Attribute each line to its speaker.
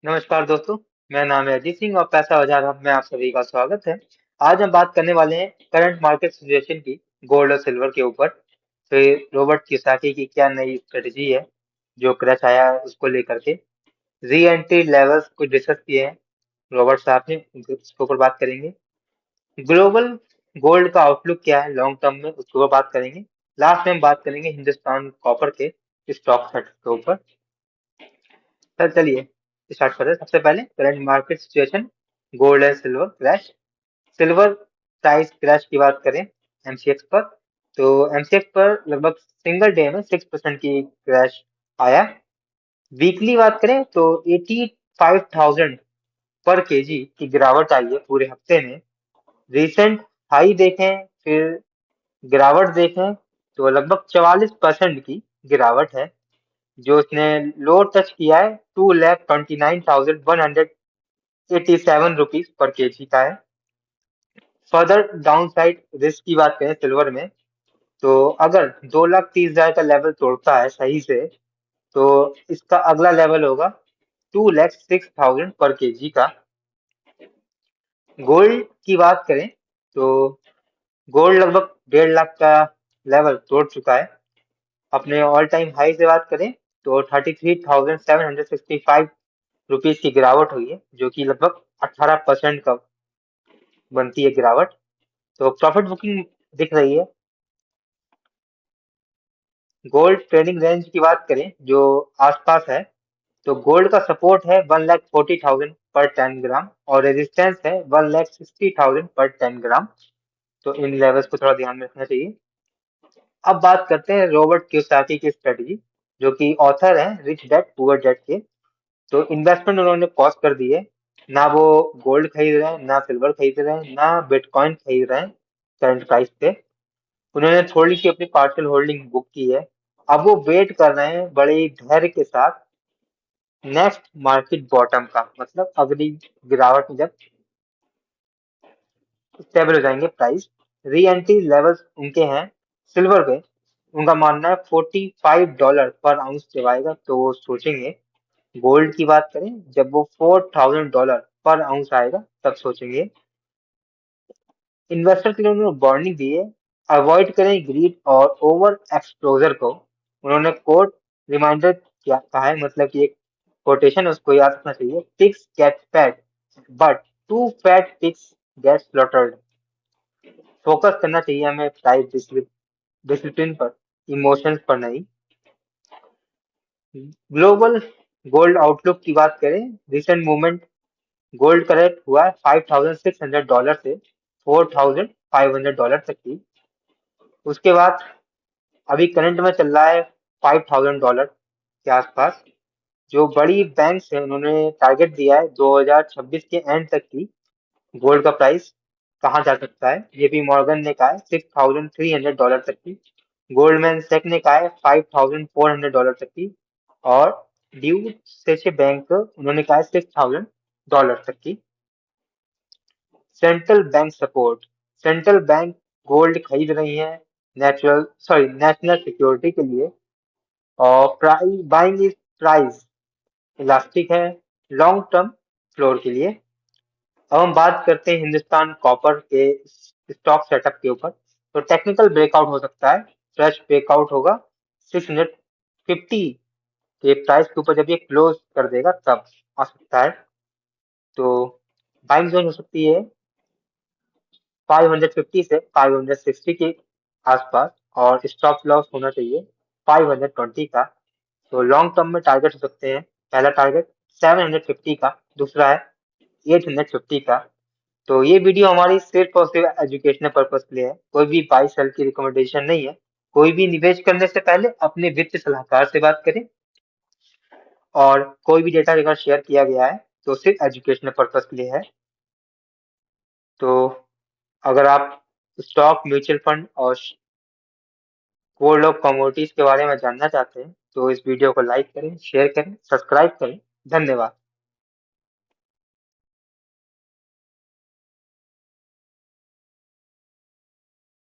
Speaker 1: नमस्कार दोस्तों। मेरा नाम है अजीत सिंह और पैसा बाजार हब में आप सभी का स्वागत है। आज हम बात करने वाले हैं करंट मार्केट सिचुएशन की, गोल्ड और सिल्वर के ऊपर। फिर रॉबर्ट कियोसाकी की क्या नई स्ट्रेटजी है जो क्रैश आया है उसको लेकर के, री एंट्री लेवल्स को डिस्कस किए हैं रॉबर्ट साहब ने, उसके ऊपर बात करेंगे। ग्लोबल गोल्ड का आउटलुक क्या है लॉन्ग टर्म में, उसके ऊपर बात करेंगे। लास्ट में हम बात करेंगे हिंदुस्तान कॉपर के स्टॉक सेट के ऊपर। सर चलिए स्टार्ट करते हैं। सबसे पहले current market situation, gold and silver crash. Silver price crash की बात करें एमसीएक्स पर, तो एमसीएक्स पर लगभग सिंगल डे में 6% की क्रैश आया। वीकली बात करें तो 85,000 पर केजी की गिरावट आई है पूरे हफ्ते में। रिसेंट हाई देखें, फिर गिरावट देखें तो लगभग 44% की गिरावट है। जो इसने लो टच किया है 2,29,187 रुपीज पर केजी का है। फर्दर डाउन साइड रिस्क की बात करें सिल्वर में, तो अगर 2,30,000 का लेवल तोड़ता है सही से, तो इसका अगला लेवल होगा 2,06,000 पर केजी का। गोल्ड की बात करें तो गोल्ड लगभग 1.5 लाख का लेवल तोड़ चुका है। अपने ऑल टाइम हाई से बात करें तो 33,765 रुपीज की गिरावट हुई है, जो कि लगभग 18% का बनती है गिरावट। तो प्रॉफिट बुकिंग दिख रही है। गोल्ड ट्रेडिंग रेंज की बात करें जो आसपास है, तो गोल्ड का सपोर्ट है 1,40,000 पर 10 ग्राम और रेजिस्टेंस है 1,60,000 पर 10 ग्राम। तो इन लेवल्स को थोड़ा ध्यान में रखना चाहिए। अब बात करते हैं रॉबर्ट कियोसाकी की स्ट्रेटजी, जो कि ऑथर है रिच डैड पुअर डैड के। तो इन्वेस्टमेंट उन्होंने पॉज कर दी है। ना वो गोल्ड खरीद रहे हैं, ना सिल्वर खरीद रहे हैं, ना बिटकॉइन खरीद रहे हैं करंट प्राइस पे। उन्होंने थोड़ी सी अपनी पार्शियल होल्डिंग बुक की है। अब वो वेट कर रहे हैं बड़े ही धैर्य के साथ नेक्स्ट मार्केट बॉटम का, मतलब अगली गिरावट में जब स्टेबल हो जाएंगे प्राइस। री एंट्री लेवल्स उनके हैं सिल्वर पे, उनका मानना है $45 पर आउंस जब आएगा तो वो सोचेंगे। गोल्ड की बात करें, जब वो $4,000 पर आउंस आएगा तब सोचेंगे। इन्वेस्टर के लिए उन्होंने वार्निंग दी है, अवॉइड करें ग्रीड और ओवर एक्सपोजर को। उन्होंने कोट रिमाइंडर क्या कहा है, मतलब कि एक कोटेशन उसको याद रखना चाहिए, pigs get fat but too fat pigs get slaughtered. Focus करना चाहिए हमें प्राइस डिसिप्लिन पर, इमोशंस पर नहीं। ग्लोबल गोल्ड आउटलुक की बात करें, रिसेंट मूवमेंट गोल्ड करेक्ट हुआ है $5,600 से $4,500 तक की। उसके बाद अभी करंट में चल रहा है $5,000 के आसपास। जो बड़ी बैंक्स है उन्होंने टारगेट दिया है 2026 के एंड तक की गोल्ड का प्राइस कहाँ जा सकता है। जेपी मॉर्गन ने कहा है $6,300 तक की। गोल्डमैन सैक ने कहा है $5,400 तक की। और ड्यू से बैंक उन्होंने कहा है $6,000 तक की। Central bank support, central bank gold खरीद रही है नेशनल सिक्योरिटी के लिए। और price buying is price elastic है लॉन्ग टर्म फ्लोर के लिए। अब हम बात करते हैं हिंदुस्तान कॉपर के स्टॉक सेटअप के ऊपर। तो टेक्निकल ब्रेकआउट हो सकता है, फ्रेश ब्रेकआउट होगा 650 के प्राइस के ऊपर, जब ये क्लोज कर देगा तब आ सकता है। तो बाइंग जोन हो सकती है 550 से 560 के आसपास, और स्टॉप लॉस होना चाहिए 520 का। तो लॉन्ग टर्म में टारगेट हो सकते हैं, पहला टारगेट 750 का, दूसरा है 850 का। तो ये वीडियो हमारी सिर्फ और सिर्फ एजुकेशनल पर्पज के लिए है, कोई भी बाई सेल की रिकमेंडेशन नहीं है। कोई भी निवेश करने से पहले अपने वित्त सलाहकार से बात करें, और कोई भी डेटा अगर शेयर किया गया है तो सिर्फ एजुकेशनल पर्पज के लिए है। तो अगर आप स्टॉक, म्यूचुअल फंड और गोल्ड और कमोडिटीज के बारे में जानना चाहते हैं तो इस वीडियो को लाइक करें, शेयर करें, सब्सक्राइब करें। धन्यवाद।